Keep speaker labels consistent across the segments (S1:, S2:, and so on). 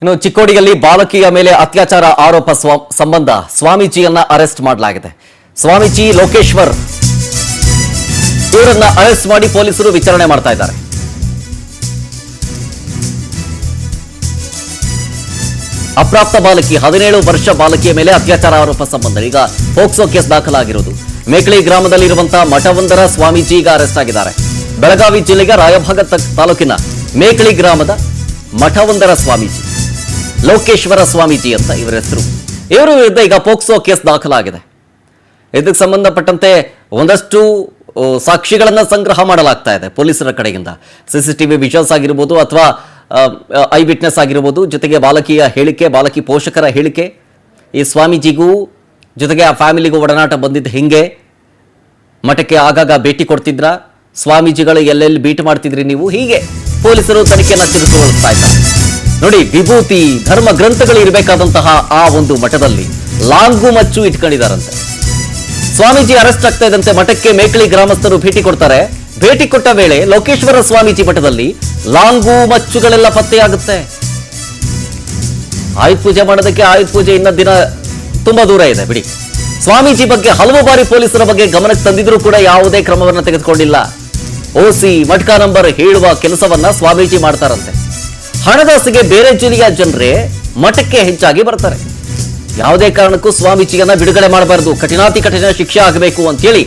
S1: ಇನ್ನು ಚಿಕ್ಕೋಡಿಯಲ್ಲಿ ಬಾಲಕಿಯ ಮೇಲೆ ಅತ್ಯಾಚಾರ ಆರೋಪ ಸಂಬಂಧ ಸ್ವಾಮೀಜಿಯನ್ನ ಅರೆಸ್ಟ್ ಮಾಡಲಾಗಿದೆ. ಸ್ವಾಮೀಜಿ ಲೋಕೇಶ್ವರ್ ಇವರನ್ನ ಅರೆಸ್ಟ್ ಮಾಡಿ ಪೊಲೀಸರು ವಿಚಾರಣೆ ಮಾಡ್ತಾ ಇದ್ದಾರೆ. ಅಪ್ರಾಪ್ತ ಬಾಲಕಿ 17 ವರ್ಷ ಬಾಲಕಿಯ ಮೇಲೆ ಅತ್ಯಾಚಾರ ಆರೋಪ ಸಂಬಂಧ ಈಗ ಪೋಕ್ಸೋ ಕೇಸ್ ದಾಖಲಾಗಿರುವುದು. ಮೇಕಳಿ ಗ್ರಾಮದಲ್ಲಿರುವಂತಹ ಮಠವೊಂದರ ಸ್ವಾಮೀಜಿ ಈಗ ಅರೆಸ್ಟ್ ಆಗಿದ್ದಾರೆ. ಬೆಳಗಾವಿ ಜಿಲ್ಲೆಯ ರಾಯಭಾಗ ತಾಲೂಕಿನ ಮೇಕಳಿ ಗ್ರಾಮದ ಮಠವೊಂದರ ಸ್ವಾಮೀಜಿ ಲೋಕೇಶ್ವರ ಸ್ವಾಮೀಜಿ ಅಂತ ಇವರ ಹೆಸರು. ಇವರು ವಿರುದ್ಧ ಈಗ ಪೋಕ್ಸೋ ಕೇಸ್ ದಾಖಲಾಗಿದೆ. ಇದಕ್ಕೆ ಸಂಬಂಧಪಟ್ಟಂತೆ ಒಂದಷ್ಟು ಸಾಕ್ಷಿಗಳನ್ನ ಸಂಗ್ರಹ ಮಾಡಲಾಗ್ತಾ ಇದೆ ಪೊಲೀಸರ ಕಡೆಯಿಂದ. CCTV ವಿಜುವಲ್ಸ್ ಆಗಿರ್ಬೋದು ಅಥವಾ ಐ ವಿಟ್ನೆಸ್ ಆಗಿರ್ಬೋದು, ಜೊತೆಗೆ ಬಾಲಕಿಯ ಹೇಳಿಕೆ, ಬಾಲಕಿ ಪೋಷಕರ ಹೇಳಿಕೆ, ಈ ಸ್ವಾಮೀಜಿಗೂ ಜೊತೆಗೆ ಆ ಫ್ಯಾಮಿಲಿಗೂ ಒಡನಾಟ ಬಂದಿದ್ದು ಹಿಂಗೆ, ಮಠಕ್ಕೆ ಆಗಾಗ ಭೇಟಿ ಕೊಡ್ತಿದ್ರ, ಸ್ವಾಮೀಜಿಗಳು ಎಲ್ಲೆಲ್ಲಿ ಭೇಟಿ ಮಾಡ್ತಿದ್ರಿ ನೀವು, ಹೀಗೆ ಪೊಲೀಸರು ತನಿಖೆಯನ್ನು ತಿರುಗಿಸ್ಕೊಳ್ತಾ ಇದ್ದಾರೆ. ನೋಡಿ, ವಿಭೂತಿ ಧರ್ಮ ಗ್ರಂಥಗಳು ಇರಬೇಕಾದಂತಹ ಆ ಒಂದು ಮಠದಲ್ಲಿ ಲಾಂಗು ಮಚ್ಚು ಇಟ್ಕೊಂಡಿದ್ದಾರಂತೆ. ಸ್ವಾಮೀಜಿ ಅರೆಸ್ಟ್ ಆಗ್ತಾ ಇದ್ದಂತೆ ಮಠಕ್ಕೆ ಮೇಕಳಿ ಗ್ರಾಮಸ್ಥರು ಭೇಟಿ ಕೊಡ್ತಾರೆ. ಭೇಟಿ ಕೊಟ್ಟ ವೇಳೆ ಲೋಕೇಶ್ವರ ಸ್ವಾಮೀಜಿ ಮಠದಲ್ಲಿ ಲಾಂಗು ಮಚ್ಚುಗಳೆಲ್ಲ ಪತ್ತೆಯಾಗುತ್ತೆ. ಆಯುಧ ಪೂಜೆ ಮಾಡೋದಕ್ಕೆ ಆಯುಧ ಪೂಜೆ ಇನ್ನ ದಿನ ತುಂಬಾ ದೂರ ಇದೆ ಬಿಡಿ. ಸ್ವಾಮೀಜಿ ಬಗ್ಗೆ ಹಲವು ಬಾರಿ ಪೊಲೀಸರ ಬಗ್ಗೆ ಗಮನಕ್ಕೆ ತಂದಿದ್ರೂ ಕೂಡ ಯಾವುದೇ ಕ್ರಮವನ್ನು ತೆಗೆದುಕೊಂಡಿಲ್ಲ. ಓಸಿ ಮಟ್ಕಾ ನಂಬರ್ ಹೇಳುವ ಕೆಲಸವನ್ನ ಸ್ವಾಮೀಜಿ ಮಾಡ್ತಾರಂತೆ. ಹಣದಾಸೆಗೆ ಬೇರೆ ಜಿಲ್ಲೆಯ ಜನರೇ ಮಠಕ್ಕೆ ಹೆಚ್ಚಾಗಿ ಬರ್ತಾರೆ. ಯಾವುದೇ ಕಾರಣಕ್ಕೂ ಸ್ವಾಮೀಜಿಯನ್ನ ಬಿಡುಗಡೆ ಮಾಡಬಾರದು, ಕಠಿಣಾತಿ ಕಠಿಣ ಶಿಕ್ಷೆ ಆಗಬೇಕು ಅಂತೇಳಿ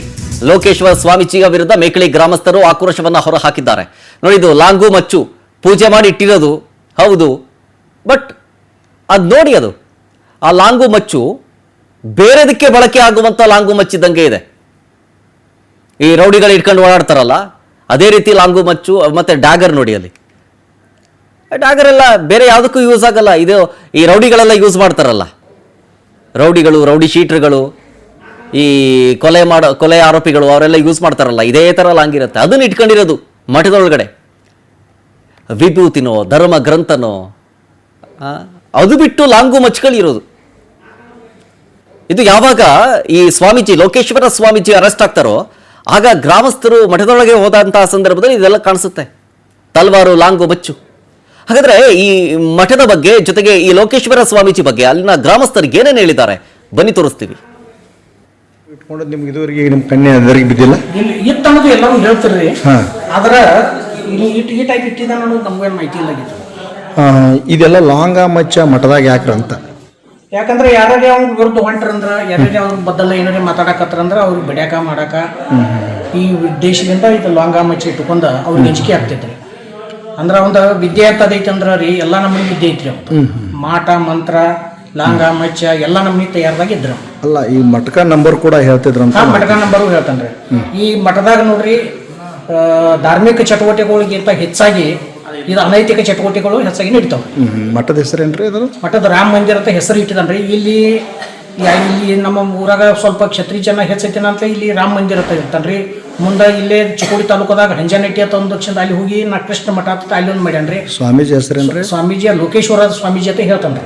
S1: ಲೋಕೇಶ್ವರ ಸ್ವಾಮೀಜಿಯ ವಿರುದ್ಧ ಮೇಕಳಿ ಗ್ರಾಮಸ್ಥರು ಆಕ್ರೋಶವನ್ನ ಹೊರಹಾಕಿದ್ದಾರೆ. ನೋಡಿ, ಇದು ಲಾಂಗು ಮಚ್ಚು ಪೂಜೆ ಮಾಡಿ ಇಟ್ಟಿರೋದು ಹೌದು, ಬಟ್ ಅದು ನೋಡಿ, ಅದು ಆ ಲಾಂಗು ಮಚ್ಚು ಬೇರೆದಕ್ಕೆ ಬಳಕೆ ಆಗುವಂತ ಲಾಂಗು ಮಚ್ಚಿದ್ದಂಗೆ ಇದೆ. ಈ ರೌಡಿಗಳು ಇಟ್ಕೊಂಡು ಓಡಾಡ್ತಾರಲ್ಲ ಅದೇ ರೀತಿ ಲಾಂಗು ಮಚ್ಚು. ಮತ್ತೆ ಡ್ಯಾಗರ್ ನೋಡಿ, ಅಲ್ಲಿ ಡ್ಯಾಗರ್ ಎಲ್ಲ ಬೇರೆ ಯಾವುದಕ್ಕೂ ಯೂಸ್ ಆಗಲ್ಲ. ಇದು ಈ ರೌಡಿಗಳೆಲ್ಲ ಯೂಸ್ ಮಾಡ್ತಾರಲ್ಲ, ರೌಡಿಗಳು, ರೌಡಿ ಶೀಟರ್ಗಳು, ಈ ಕೊಲೆ ಆರೋಪಿಗಳು, ಅವರೆಲ್ಲ ಯೂಸ್ ಮಾಡ್ತಾರಲ್ಲ, ಇದೇ ಥರ ಲಾಂಗ್ ಇರುತ್ತೆ. ಅದನ್ನ ಇಟ್ಕೊಂಡಿರೋದು ಮಠದೊಳಗಡೆ. ವಿಭೂತಿನೋ ಧರ್ಮ ಗ್ರಂಥನೋ ಅದು ಬಿಟ್ಟು ಲಾಂಗು ಮಚ್ಚುಗಳಿರೋದು. ಇದು ಯಾವಾಗ ಈ ಸ್ವಾಮೀಜಿ ಲೋಕೇಶ್ವರ ಸ್ವಾಮೀಜಿ ಅರೆಸ್ಟ್ ಆಗ್ತಾರೋ ಆಗ ಗ್ರಾಮಸ್ಥರು ಮಠದೊಳಗೆ ಹೋದಂತಹ ಸಂದರ್ಭದಲ್ಲಿ ಇದೆಲ್ಲ ಕಾಣಿಸುತ್ತೆ, ತಲ್ವಾರು, ಲಾಂಗು ಮಚ್ಚು. ಹಾಗಾದ್ರೆ ಈ ಮಠದ ಬಗ್ಗೆ, ಜೊತೆಗೆ ಈ ಲೋಕೇಶ್ವರ ಸ್ವಾಮೀಜಿ ಬಗ್ಗೆ ಅಲ್ಲಿನ ಗ್ರಾಮಸ್ಥರಿಗೆ ಏನೇನು ಹೇಳಿದ್ದಾರೆ ಬನ್ನಿ ತೋರಿಸ್ತೀವಿ.
S2: ಇಟ್ಕೊಂಡು ನಿಮ್ಗೆ ಇದುವರೆಗೆ ನಿಮ್ಮ ಕನ್ಯೆ ಅದರಿಗೆ ಬಿದ್ದಿಲ್ಲ
S3: ಇತ್ತು ಅನ್ನೋದು ಎಲ್ಲರೂ ಹೇಳ್ತಿರ್ರಿ. ಆದ್ರೆ ಈ ಟೈಪ್ ಇಟ್ಟಿದ್ದ ಅನ್ನೋದು ನಮ್ಗೇನು ಮಾಹಿತಿ ಇಲ್ಲಾಗಿತ್ತು.
S2: ಇದೆಲ್ಲ ಲಾಂಗ ಮಚ್ಚ ಮಠದಾಗ ಯಾಕ್ರಂತ?
S3: ಯಾಕಂದ್ರೆ ಯಾರ್ಯಾರೇ ಅವ್ನ ವಿರುದ್ಧ ಹೊಂಟ್ರಂದ್ರೆ, ಯಾರ್ಯಾರೇ ಅವ್ರ ಬದ್ದಲ್ಲ ಏನಾರೇ ಮಾತಾಡಕತ್ತಾರಂದ್ರೆ ಅವ್ರಿಗೆ ಬಡ್ಯಾಕ ಮಾಡಾಕ ಈ ಉದ್ದೇಶದಿಂದ ಇದು ಲಾಂಗ ಮಚ್ಚ ಇಟ್ಕೊಂಡು ಅವ್ರಿಗೆ ಅಂಜಿಕೆ ಆಗ್ತೈತ್ರಿ. ಅಂದ್ರೆ ಒಂದು ವಿದ್ಯೆ ಅಂತದೈತಿ ಅಂದ್ರೆ ರೀ, ಎಲ್ಲ ನಮ್ಮನೆ ವಿದ್ಯೆ ಐತ್ರಿ. ಮಾಟ ಮಂತ್ರ ಲಾಂಗ ಮಚ್ಚ ಎಲ್ಲ ನಮ್ಮನೆ ತಯಾರದಾಗ ಇದ್ರು.
S2: ಅಲ್ಲ, ಈ ಮಠಕ ನಂಬರ್ ಕೂಡ ಹೇಳ್ತಿದ್ರಂತ.
S3: ಮಠಕ ನಂಬರು ಹೇಳ್ತಾನ್ರಿ. ಈ ಮಠದಾಗ ನೋಡ್ರಿ, ಧಾರ್ಮಿಕ ಚಟುವಟಿಕೆಗಳಿಗಿಂತ ಹೆಚ್ಚಾಗಿ ಇದು ಅನೈತಿಕ ಚಟುವಟಿಕೆಗಳು ಹೆಚ್ಚಾಗಿ ನಡೀತಾವ.
S2: ಮಠದ ಹೆಸರೇನ್ರಿ ಅದು?
S3: ಮಠದ ರಾಮ ಮಂದಿರ ಅಂತ ಹೆಸರು ಇಟ್ಟಿದನ್ರಿ. ಇಲ್ಲಿ ನಮ್ಮ ಊರಾಗ ಸ್ವಲ್ಪ ಕ್ಷತ್ರಿಯ ಜನ ಹೆಚ್ಚೈತಿನ ಅಂತ ಇಲ್ಲಿ ರಾಮ ಮಂದಿರ ಅಂತ ಇರ್ತಾನ್ರಿ. ಮುಂದೆ ಇಲ್ಲೇ ಚಿಕ್ಕೋಡಿ ತಾಲೂಕದಾಗ ಹಂಜನಟ್ಟಿ ಅಂತ ಒಂದು ದಕ್ಷಿಣ ಅಲ್ಲಿ ಹೋಗಿ ನಾ ಕೃಷ್ಣ ಮಠ ಅಂತ ಅಲ್ಲಿ ಒಂದು ಮಾಡ್ಯಾನ್ರಿ.
S2: ಸ್ವಾಮೀಜಿ ಹೆಸರೇನ್ರಿ?
S3: ಸ್ವಾಮೀಜಿ ಲೋಕೇಶ್ವರ ಸ್ವಾಮೀಜಿ ಅಂತ ಹೇಳ್ತಾನ್ರಿ.